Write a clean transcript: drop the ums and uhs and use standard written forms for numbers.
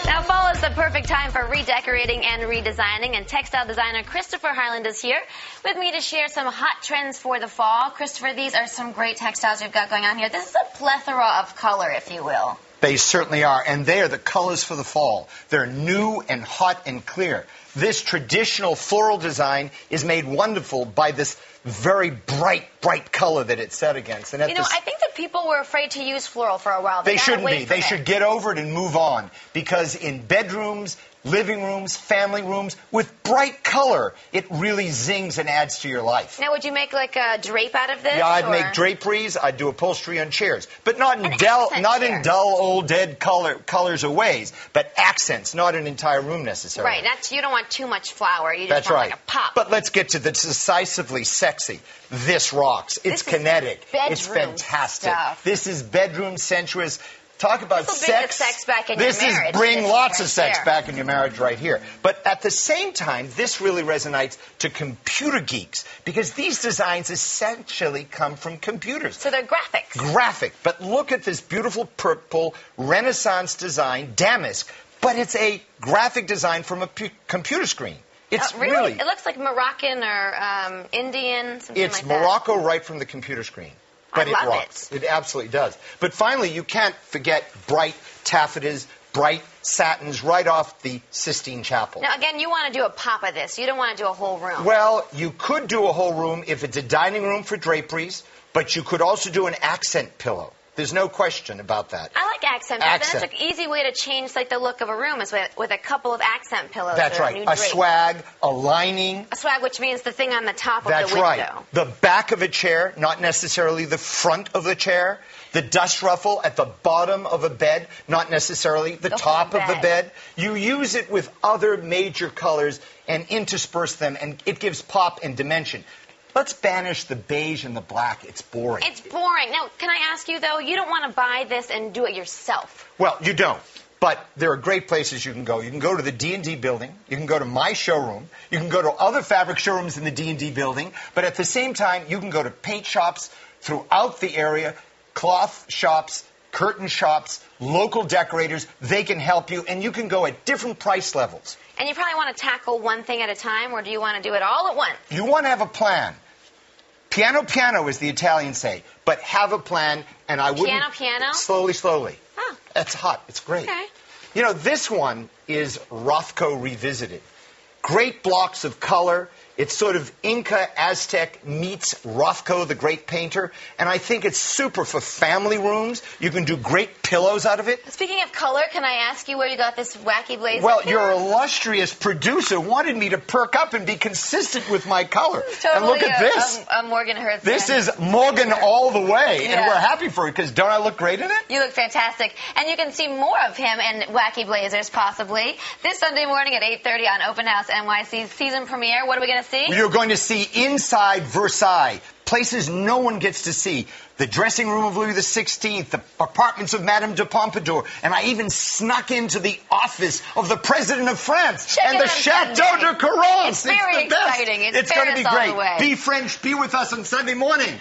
Now fall is the perfect time for redecorating and redesigning, and textile designer Christopher Highland is here with me to share some hot trends for the fall. Christopher, these are some great textiles you've got going on here. This is a plethora of color, if you will. They certainly are, and they are the colors for the fall. They're new and hot and clear. This traditional floral design is made wonderful by this very bright color that it's set against. And I think that people were afraid to use floral for a while. They shouldn't be. They should get over it and move on, because in bedrooms, living rooms, family rooms, with bright color, it really zings and adds to your life. Now, would you make like a drape out of this? Yeah, I'd make draperies. I'd do upholstery on chairs, but not in dull, old, dead colors or ways, but accents, not an entire room necessarily. Right. You don't want too much flower. You just want like a pop. But let's get to the decisively sexy. This rocks. It's kinetic. It's fantastic. Stuff. This is bedroom sensuous. Talk about sex. Back in your marriage. This is bring lots of sex back in your marriage right here. But at the same time, this really resonates to computer geeks, because these designs essentially come from computers. So they're graphics. Graphic. But look at this beautiful purple Renaissance design, damask. But it's a graphic design from a computer screen. It's really? It looks like Moroccan or Indian, something like that. It's Morocco right from the computer screen. But I love it rocks. It absolutely does. But finally, you can't forget bright taffetas, bright satins right off the Sistine Chapel. Now, again, you want to do a pop of this. You don't want to do a whole room. Well, you could do a whole room if it's a dining room for draperies, but you could also do an accent pillow. There's no question about that. I like accent pillows. That's an easy way to change like the look of a room, is with a couple of accent pillows. That's right. A swag, a lining. A swag, which means the thing on the top of the window. That's right. The back of a chair, not necessarily the front of the chair. The dust ruffle at the bottom of a bed, not necessarily the top of the bed. You use it with other major colors and intersperse them, and it gives pop and dimension. Let's banish the beige and the black. It's boring. It's boring. Now, can I ask you, though, you don't want to buy this and do it yourself. Well, you don't. But there are great places you can go. You can go to the D&D building. You can go to my showroom. You can go to other fabric showrooms in the D&D building. But at the same time, you can go to paint shops throughout the area, cloth shops, curtain shops, local decorators. They can help you, and you can go at different price levels. And you probably want to tackle one thing at a time, or do you want to do it all at once? You want to have a plan. Piano, piano, as the Italians say, but have a plan, and I wouldn't... Piano, piano? Slowly, slowly. Oh. That's hot. It's great. Okay. You know, this one is Rothko revisited. Great blocks of color. It's sort of Inca, Aztec meets Rothko, the great painter. And I think it's super for family rooms. You can do great pillows out of it. Speaking of color, can I ask you where you got this wacky blazer? Well, your illustrious producer wanted me to perk up and be consistent with my color. Totally, and look at this. Morgan Hurst. This is Morgan all the way. And we're happy for it, because don't I look great in it? You look fantastic. And you can see more of him in wacky blazers, possibly, this Sunday morning at 8:30 on Open House NYC's season premiere. What are we going to see? You're going to see inside Versailles, places no one gets to see. The dressing room of Louis XVI, the apartments of Madame de Pompadour, and I even snuck into the office of the President of France and the Chateau de Carrosse. It's very exciting. It's going to be great. Be French. Be with us on Sunday morning.